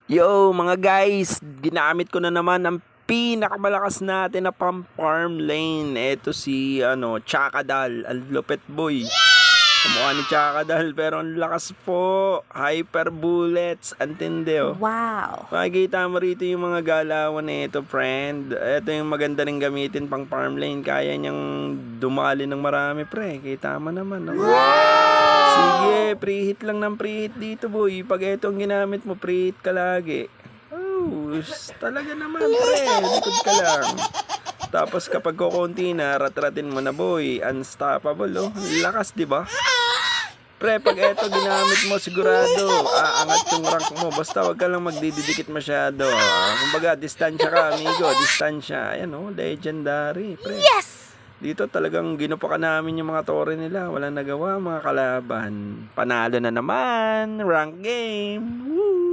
Yo mga guys, ginamit ko na naman ang pinakamalakas natin na pang-farm lane. Ito si Chakadal, ang lupet boy. Kamukha ni Chakadal pero ang lakas po. Hyper bullets, antindi oh. Wow. Makikita mo rito yung mga galawan nito, friend. Ito yung maganda rin gamitin pang farm lane. Kaya niyang dumali ng marami, pre. Kita mo naman. Oh. Sige, preheat lang ng preheat dito, boy. Pag itong ginamit mo, preheat ka lagi. Oh, talaga naman, pre. Likod ka lang. Tapos kapag kukunti na, ratratin mo na, boy. Unstoppable, oh. Lakas, di ba? Pre, pag eto ginamit mo, sigurado, aangat yung rank mo. Basta wag ka lang magdidikit masyado. Kumbaga, distansya ka, amigo. Distansya. Ayan, oh, legendary, pre. Yes! Dito talagang ginupakan namin yung mga tore nila. Walang nagawa, mga kalaban. Panalo na naman. Rank game. Woo!